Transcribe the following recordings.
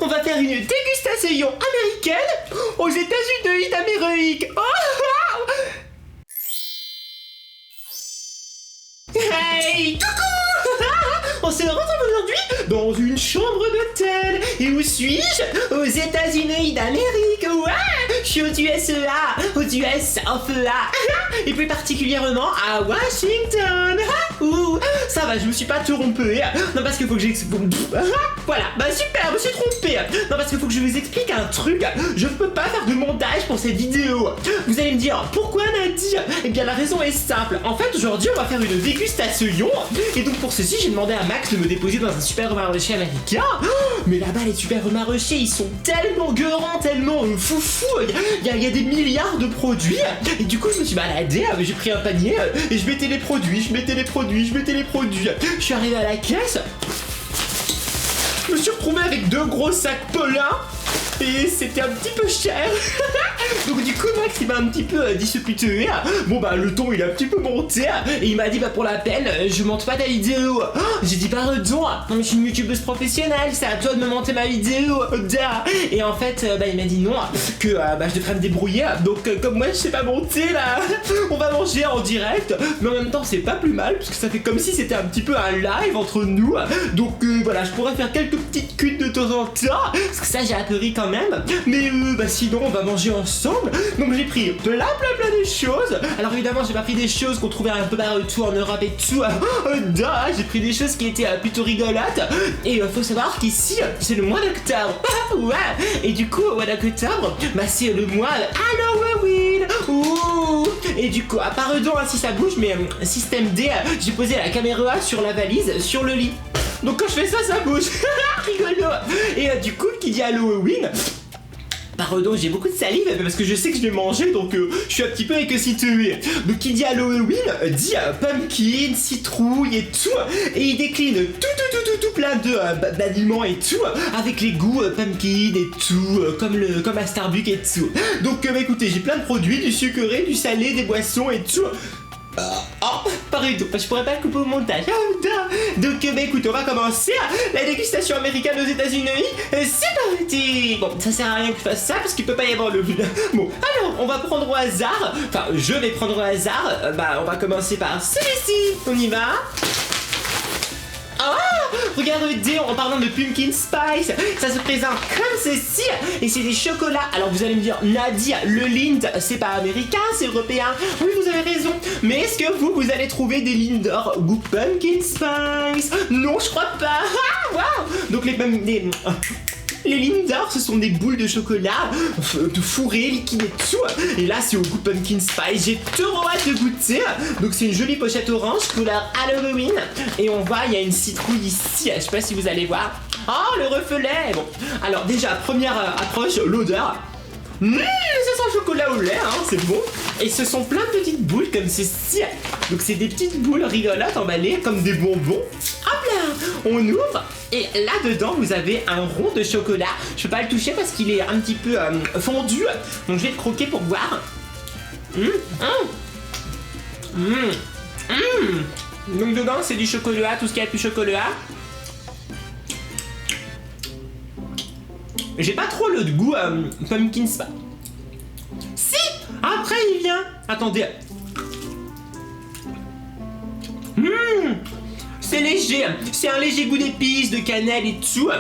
on va faire une dégustation américaine aux États-Unis d'Amérique. Oh, hey, coucou. On se retrouve aujourd'hui dans une chambre d'hôtel. Et où suis-je? Aux États-Unis d'Amérique. Ouais, je suis aux USA, aux US of A. Et plus particulièrement à Washington. Ouh, ça va, je me suis pas trompé. Non, parce qu'il faut que j'explique. Voilà, bah super, je me suis trompé. Non, parce qu'il faut que je vous explique un truc. Je peux pas faire de montage pour cette vidéo. Vous allez me dire, pourquoi Nadie? Eh bien, la raison est simple. En fait, aujourd'hui, on va faire une dégustation. Et donc, pour ceci, j'ai demandé à Max de me déposer dans un supermarché américain. Mais là-bas, les supermarchés, ils sont tellement gueurants, tellement foufou. Il y a des milliards de produits. Et du coup, je me suis baladé. J'ai pris un panier et je mettais les produits, je mettais les produits. Je suis arrivé à la caisse. Je me suis retrouvé avec 2 gros sacs Paulin. Et c'était un petit peu cher. Donc du coup Max il m'a un petit peu disputé. Bon bah le ton il a un petit peu monté. Et il m'a dit bah pour la peine je monte pas ta vidéo. J'ai dit pardon. Non mais je suis une youtubeuse professionnelle. C'est à toi de me monter ma vidéo. Et en fait bah il m'a dit non. Que bah je devrais me débrouiller. Donc comme moi je sais pas monter là. On va manger en direct. Mais en même temps c'est pas plus mal. Parce que ça fait comme si c'était un petit peu un live entre nous. Donc voilà je pourrais faire quelques petites cuts de temps en temps. Parce que ça j'ai un peu ri quand même. Mais bah sinon on va manger ensemble. Donc j'ai pris plein de choses. Alors évidemment j'ai pas pris des choses qu'on trouvait un peu partout en Europe et tout. J'ai pris des choses qui étaient plutôt rigolotes. Et faut savoir qu'ici c'est le mois d'octobre. Ouais. Et du coup au mois d'octobre bah c'est le mois Halloween. Ouh. Et du coup pardon si ça bouge mais système D, j'ai posé la caméra sur la valise sur le lit. Donc quand je fais ça, ça bouge. Rigolo. Et du coup, qui dit Halloween, pardon, j'ai beaucoup de salive parce que je sais que je vais manger, donc je suis un petit peu écositué. Donc qui dit Halloween dit pumpkin, citrouille et tout. Et il décline tout plein d'aliments et tout, avec les goûts pumpkin et tout, comme à Starbucks et tout. Donc écoutez, j'ai plein de produits, du sucré, du salé, des boissons et tout. Oh, pardon, je pourrais pas le couper au montage. Donc, bah écoute, on va commencer la dégustation américaine aux États-Unis. C'est parti. Bon, ça sert à rien que je fasse ça parce qu'il peut pas y avoir le. Bon, alors, on va prendre au hasard. Enfin, je vais prendre au hasard. Bah, on va commencer par celui-ci. On y va. Oh, regardez, en parlant de pumpkin spice, ça se présente comme ceci. Et c'est des chocolats. Alors vous allez me dire, Nadia, le Lind, c'est pas américain, c'est européen. Oui, vous avez raison. Mais est-ce que vous allez trouver des Lindor goût pumpkin spice? Non, je crois pas. Ah, wow. Donc les Lindor, ce sont des boules de chocolat de fourré, liquide et tout. Et là, c'est au goût pumpkin spice. J'ai trop hâte de goûter. Donc, c'est une jolie pochette orange, couleur Halloween. Et on voit, il y a une citrouille ici. Je sais pas si vous allez voir. Oh, le reflet. Bon, alors déjà, première approche, l'odeur. Ça sent le chocolat au lait, hein, c'est bon. Et ce sont plein de petites boules comme ceci. Donc c'est des petites boules rigolotes emballées comme des bonbons. Hop là, on ouvre. Et là-dedans, vous avez un rond de chocolat. Je peux pas le toucher parce qu'il est un petit peu fondu. Donc je vais le croquer pour voir. Donc dedans, c'est du chocolat, tout ce qu'il y a de plus chocolat. J'ai pas trop le goût pumpkin spice. Si! Après il vient. Attendez. C'est léger. C'est un léger goût d'épices, de cannelle et tout.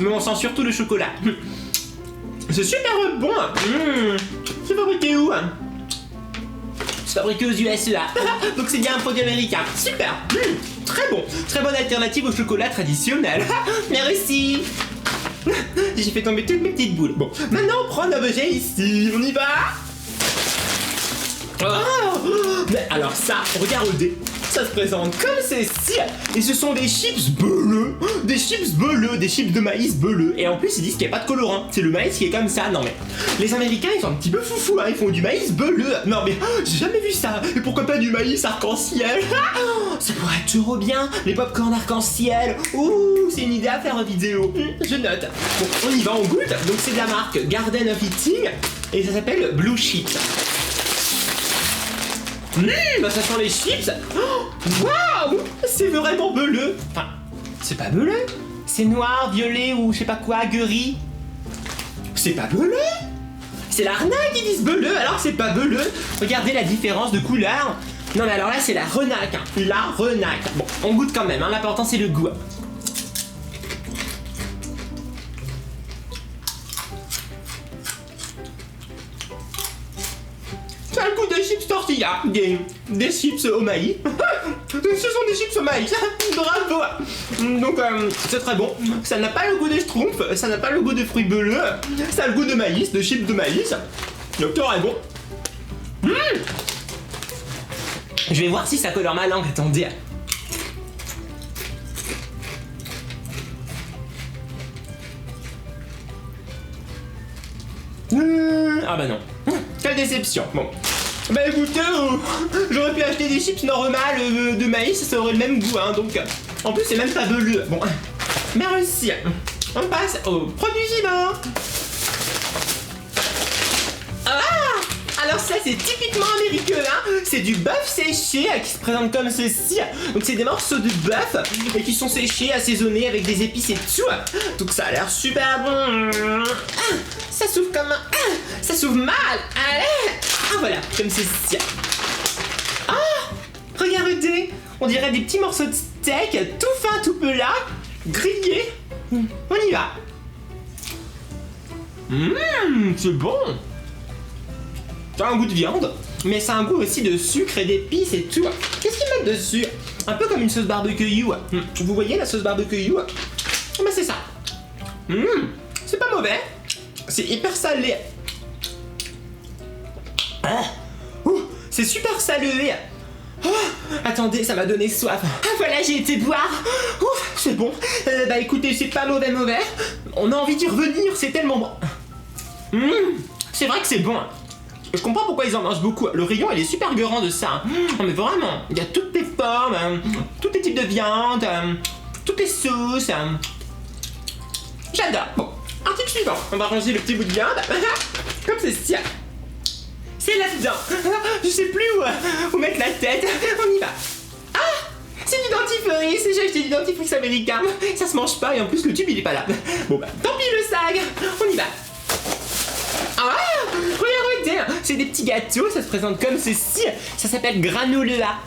Mais on sent surtout le chocolat. C'est super bon. C'est fabriqué où? C'est fabriqué aux USA. Donc c'est bien un produit américain. Super. Très bon. Très bonne alternative au chocolat traditionnel. Merci. J'ai fait tomber toutes mes petites boules. Bon, maintenant on prend l'objet ici. On y va. Oh, mais alors ça, regardez. Ça se présente comme ceci. Et ce sont des chips bleus. Des chips bleus, des chips de maïs bleus. Et en plus ils disent qu'il n'y a pas de colorant. C'est le maïs qui est comme ça. Non mais les Américains ils sont un petit peu foufous, hein. Ils font du maïs bleu. Non mais j'ai jamais vu ça. Et pourquoi pas du maïs arc-en-ciel? Ça pourrait être trop bien. Les popcorn arc-en-ciel. Ouh, c'est une idée à faire en vidéo. Je note. Bon, on y va, on goûte. Donc c'est de la marque Garden of Eating. Et ça s'appelle Blue Chips. Bah ça sent les chips. Waouh, c'est vraiment bleu. Enfin, c'est pas bleu. c'est noir, violet ou je sais pas quoi, gris. C'est pas bleu. C'est l'arnaque qui disent bleu alors que c'est pas bleu. Regardez la différence de couleur. Non mais alors là c'est la renaque, hein. La renaque. Bon, on goûte quand même, hein. L'important c'est le goût. Ça a le goût des chips tortilla, des chips au maïs. Ce sont des chips au maïs, bravo. Donc c'est très bon. Ça n'a pas le goût des schtroumpfs, ça n'a pas le goût de fruits bleus. Ça a le goût de maïs, de chips de maïs. Donc très bon. Je vais voir si ça colore ma langue, attendez. Ah bah non. Quelle déception. Bon. Bah écoutez, j'aurais pu acheter des chips normales de maïs, ça aurait le même goût, hein, donc... En plus, c'est même pas bleu. Bon, merci. On passe au produit suivant. Ah! Alors ça, c'est typiquement américain, hein. C'est du bœuf séché qui se présente comme ceci. Donc c'est des morceaux de bœuf et qui sont séchés, assaisonnés avec des épices et tout. Donc ça a l'air super bon. Ça s'ouvre comme un... Ça s'ouvre mal. Allez. Ah voilà, comme ceci. Ah, regardez, on dirait des petits morceaux de steak, tout fin, tout plat, grillés. On y va. C'est bon. Ça a un goût de viande, mais ça a un goût aussi de sucre et d'épices et tout. Qu'est-ce qu'ils mettent dessus? Un peu comme une sauce barbecue. Vous voyez la sauce barbecue? Ben c'est ça. C'est pas mauvais. C'est hyper salé. C'est super salé. Attendez, ça m'a donné soif. Voilà, j'ai été boire. C'est bon. Bah écoutez, c'est pas mauvais. On a envie d'y revenir, c'est tellement bon. C'est vrai que c'est bon. Je comprends pourquoi ils en mangent beaucoup. Le rayon, il est super grand de ça. Mais vraiment, il y a toutes les formes, tous les types de viande, toutes les sauces. J'adore. Bon, article suivant. On va ranger le petit bout de viande. Comme ceci. C'est là-dedans. Je sais plus où mettre la tête. On y va. Ah, c'est du dentifrice. J'ai acheté du dentifrice américain. Ça se mange pas et en plus le tube il est pas là. Bon bah, tant pis le sac. On y va. Ah, regardez, c'est des petits gâteaux, ça se présente comme ceci. Ça s'appelle granola.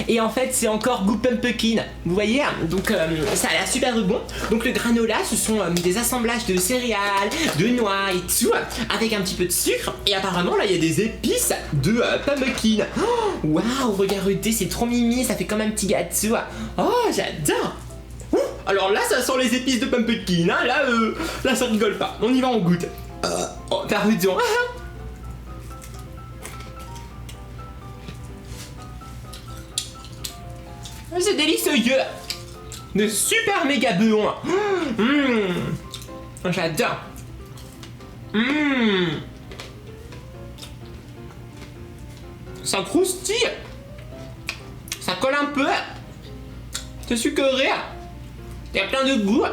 Et en fait, c'est encore goût pumpkin. Vous voyez? Donc, ça a l'air super bon. Donc, le granola, ce sont des assemblages de céréales, de noix et tout, avec un petit peu de sucre. Et apparemment, là, il y a des épices de pumpkin. Waouh, regardez, c'est trop mimi, ça fait comme un petit gâteau. Oh, j'adore. Alors là, ça sent les épices de pumpkin, hein. Là, ça rigole pas. On y va, on goûte. Oh, pardon. C'est délicieux. De super méga bon. J'adore. Ça croustille. Ça colle un peu. C'est sucré. Il y a plein de goût.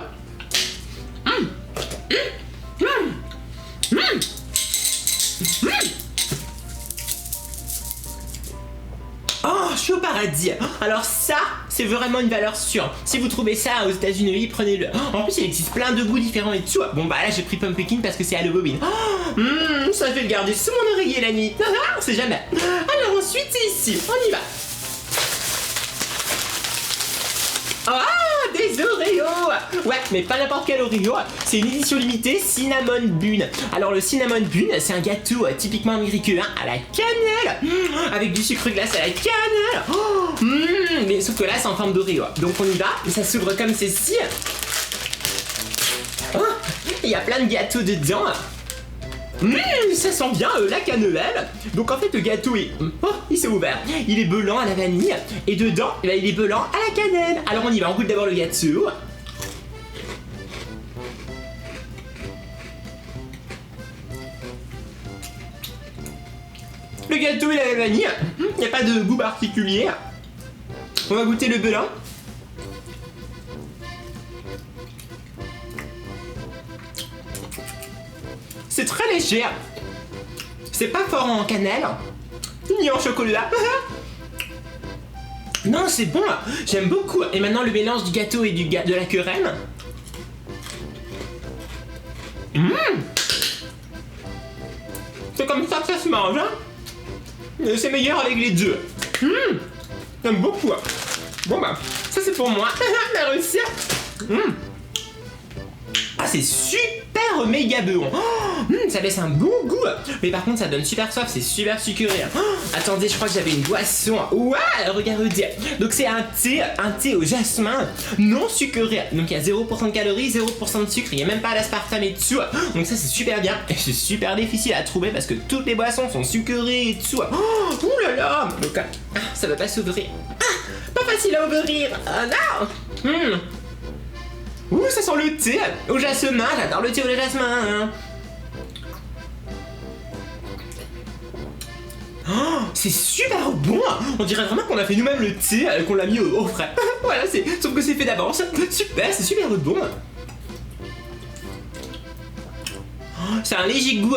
Oh, je suis au paradis. Alors ça, c'est vraiment une valeur sûre. Si vous trouvez ça aux États-Unis, prenez-le. En plus, il existe plein de goûts différents et tout. Bon bah là, j'ai pris pumpkin parce que c'est Halloween. Ça je vais le garder sous mon oreiller la nuit. On sait jamais. Alors ensuite, c'est ici. On y va. Des Oreos. Ouais, mais pas n'importe quel Oreo. C'est une édition limitée Cinnamon Bun. Alors le Cinnamon Bun, c'est un gâteau typiquement américain à la cannelle, avec du sucre glace à la cannelle. Mais sauf que là, c'est en forme d'Oreo. Donc on y va. Ça s'ouvre comme ceci. Il y a plein de gâteaux dedans. Ça sent bien la cannelle. Donc en fait le gâteau est... il s'est ouvert. Il est blanc à la vanille. Et dedans, il est blanc à la cannelle. Alors on y va, on goûte d'abord le gâteau. Le gâteau il a la vanille. Il n'y a pas de goût particulier. On va goûter le blanc. C'est très léger. C'est pas fort en cannelle, ni en chocolat. Non, c'est bon, j'aime beaucoup. Et maintenant, le mélange du gâteau et de la querelle. C'est comme ça que ça se mange, hein. Mais c'est meilleur avec les deux. J'aime beaucoup. Bon bah, ça c'est pour moi. La réussite. Ah, c'est super méga bon. Ça laisse un bon goût. Mais par contre, ça donne super soif, c'est super sucré. Attendez, je crois que j'avais une boisson. Ouais, regardez. Donc c'est un thé au jasmin non sucré. Donc il y a 0% de calories, 0% de sucre. Il n'y a même pas d'aspartame et tout. Donc ça, c'est super bien. Et c'est super difficile à trouver parce que toutes les boissons sont sucrées et tout. Ouh là là. Donc ça va pas s'ouvrir. Pas facile à ouvrir. Oh non. Ouh, ça sent le thé au jasmin, j'adore le thé au jasmin. Oh, c'est super bon. On dirait vraiment qu'on a fait nous-mêmes le thé, qu'on l'a mis au frais. Voilà, sauf que c'est fait d'avance. Super, c'est super bon. C'est un léger goût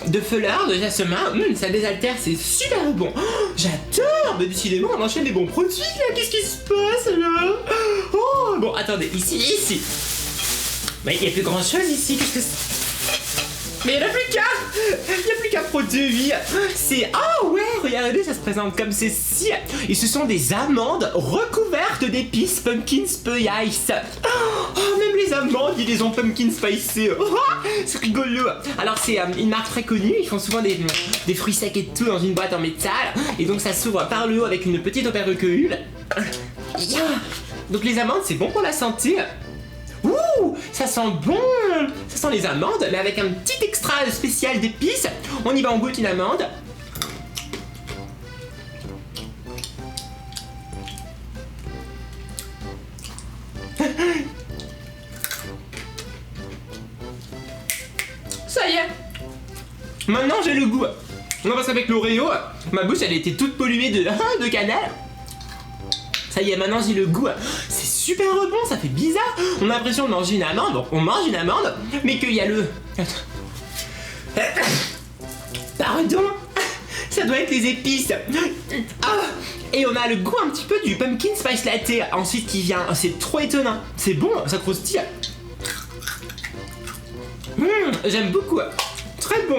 de fleur, de jasmin. Ça désaltère, c'est super bon. J'adore. Mais décidément, on enchaîne des bons produits là. Qu'est-ce qui se passe là? Oh, bon, attendez, ici. Mais il n'y a plus grand chose ici. Qu'est-ce que c'est? Mais il n'y a plus qu'un produit. C'est... Oh ouais, regardez, ça se présente comme ceci. Et ce sont des amandes recouvertes d'épices pumpkin spice. Oh, même les amandes, ils les ont pumpkin spicées. Oh, c'est rigolo. Alors c'est une marque très connue. Ils font souvent des fruits secs et tout dans une boîte en métal. Et donc ça s'ouvre par le haut avec une petite opercule. Donc les amandes, c'est bon pour la santé. Ouh, ça sent bon. Ça sent les amandes, mais avec un petit extra spécial d'épices. On y va, on goûte une amande. Ça y est. Maintenant j'ai le goût. Non, parce qu'avec l'Oreo, ma bouche elle était toute polluée de cannelle. Ça y est, maintenant j'ai le goût. C'est super bon, ça fait bizarre. On a l'impression de manger une amande. Donc on mange une amande, mais qu'il y a le... Pardon. Ça doit être les épices. Et on a le goût un petit peu du pumpkin spice latte ensuite qui vient. C'est trop étonnant. C'est bon, ça croustille. J'aime beaucoup. Très bon.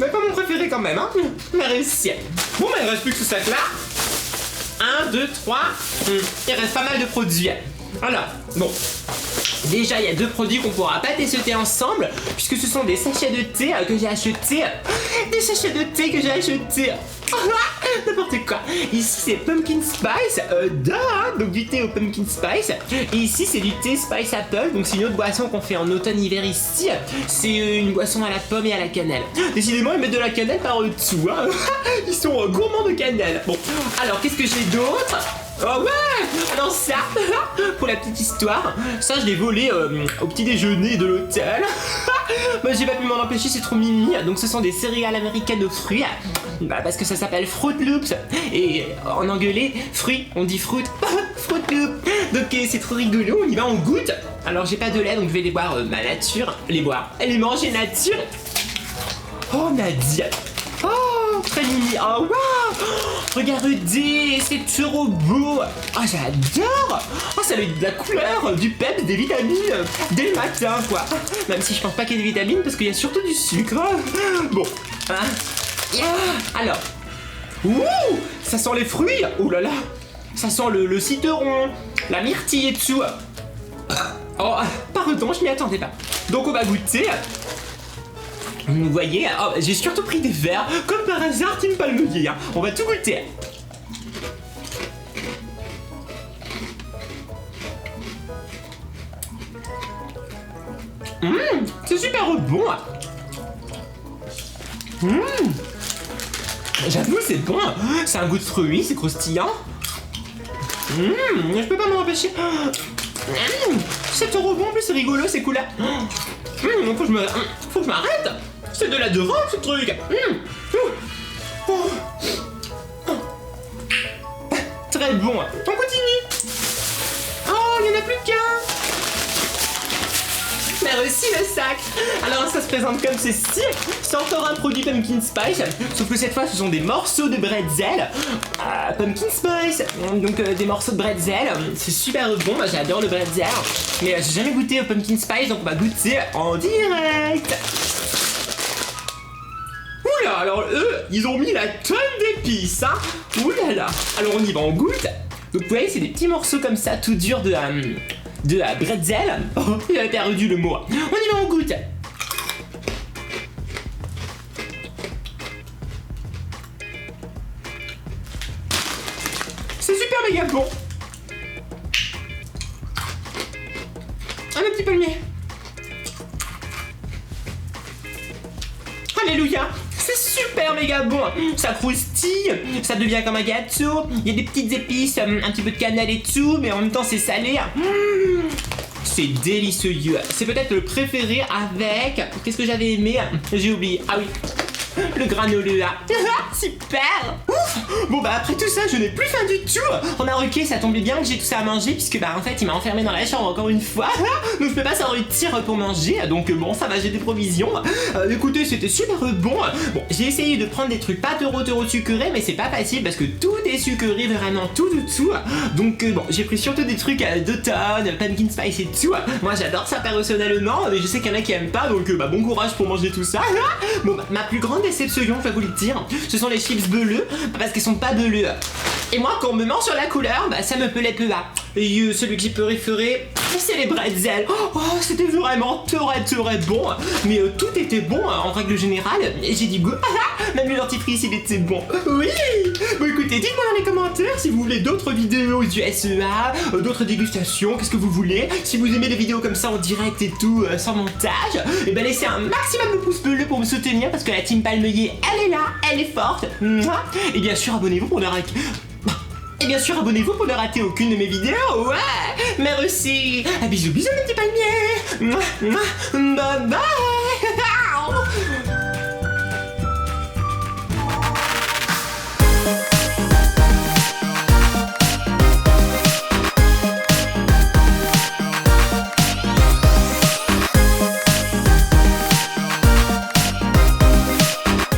Mais pas mon préféré quand même, hein. Mais réussi. Bon, bah il reste plus que ce sac là. 1, 2, 3. Il reste pas mal de produits. Alors, bon. Déjà, il y a 2 produits qu'on pourra pas tester ensemble, puisque ce sont des sachets de thé que j'ai achetés. Des sachets de thé que j'ai achetés. N'importe quoi. Ici, c'est pumpkin spice. Donc du thé au pumpkin spice. Et ici, c'est du thé spice apple. Donc c'est une autre boisson qu'on fait en automne-hiver ici. C'est une boisson à la pomme et à la cannelle. Décidément, ils mettent de la cannelle par-dessous. Ils sont gourmands de cannelle. Bon, alors qu'est-ce que j'ai d'autre? Oh ouais! Alors ça, pour la petite histoire, ça je l'ai volé au petit déjeuner de l'hôtel. Bah, j'ai pas pu m'en empêcher, c'est trop mimi. Donc ce sont des céréales américaines aux fruits. Bah, parce que ça s'appelle Fruit Loops. Et en anglais, fruit, on dit fruit. Fruit Loops. Donc c'est trop rigolo, on y va, on goûte. Alors j'ai pas de lait, donc je vais les boire ma nature. Les manger nature. Oh Nadia. Oh, très mimi. Oh, waouh. Regardez, c'est trop beau. Oh, j'adore. Oh, ça a de la couleur, du peps, des vitamines dès le matin, quoi. Même si je pense pas qu'il y ait des vitamines, parce qu'il y a surtout du sucre. Bon. Alors. Ouh, ça sent les fruits. Ouh là là. Ça sent le citron, la myrtille et tout. Oh, pardon, je m'y attendais pas. Donc, on va goûter. Vous voyez, oh, j'ai surtout pris des verres, comme par hasard, Team Palmelier. On va tout goûter. C'est super bon. J'avoue, c'est bon. C'est un goût de fruits, c'est croustillant. Je peux pas m'en empêcher. C'est trop bon, en plus c'est rigolo, c'est cool. Faut que je m'arrête. C'est de la drogue ce truc. Très bon. On continue. Oh, il n'y en a plus qu'un. Mais Merci le sac. Alors ça se présente comme ceci. C'est encore un produit Pumpkin Spice, sauf que cette fois ce sont des morceaux de bretzel. Pumpkin Spice, donc des morceaux de bretzel. C'est super bon, moi j'adore le bretzel. Mais j'ai jamais goûté au Pumpkin Spice, donc on va goûter en direct. Oula, alors eux, ils ont mis la tonne d'épices, hein. Oulala. Alors on y va, on goûte. Donc vous voyez, c'est des petits morceaux comme ça, tout durs de bretzel. Oh, il a perdu le mot. On y va, on goûte. C'est super méga bon. Un petit palmier. Alléluia. C'est super méga bon. Ça croustille, ça devient comme un gâteau. Il y a des petites épices, un petit peu de cannelle et tout, mais en même temps c'est salé. C'est délicieux. C'est peut-être le préféré avec... Qu'est-ce que j'avais aimé? J'ai oublié. Ah oui. Le granola. Super. Ouf. Bon bah après tout ça je n'ai plus faim du tout. Remarquez, ça tombait bien que j'ai tout ça à manger, puisque bah en fait il m'a enfermé dans la chambre encore une fois. Donc je peux pas sortir pour manger. Donc bon ça va, j'ai des provisions. Écoutez, c'était super bon. Bon, j'ai essayé de prendre des trucs pas trop sucrés, mais c'est pas facile parce que tout est sucré, vraiment tout. Donc bon, j'ai pris surtout des trucs d'automne, pumpkin spice et tout. Moi j'adore ça personnellement, mais je sais qu'il y en a qui aiment pas, donc bah bon courage pour manger tout ça. Bon bah, ma plus grande déception, je vais vous le dire, ce sont les chips bleues, parce qu'ils sont pas bleus. Et moi, quand on me ment sur la couleur, bah ça me plaît peu là. Et celui que j'ai préféré, c'est les bretzels. Oh, c'était vraiment très bon. Mais tout était bon en règle générale. Et j'ai dit goût. Même le dentifrice, il était bon. Oui. Bon écoutez, dites-moi dans les commentaires si vous voulez d'autres vidéos du SEA, d'autres dégustations, qu'est-ce que vous voulez. Si vous aimez des vidéos comme ça en direct et tout, sans montage, et ben laissez un maximum de pouces bleus pour me soutenir, parce que la team Palmelier, elle est là, elle est forte. Et bien sûr, abonnez-vous pour ne rater... Et bien sûr, abonnez-vous pour ne rater aucune de mes vidéos. Ouais. Merci. Bisous, mes petits palmiers. Bye bye.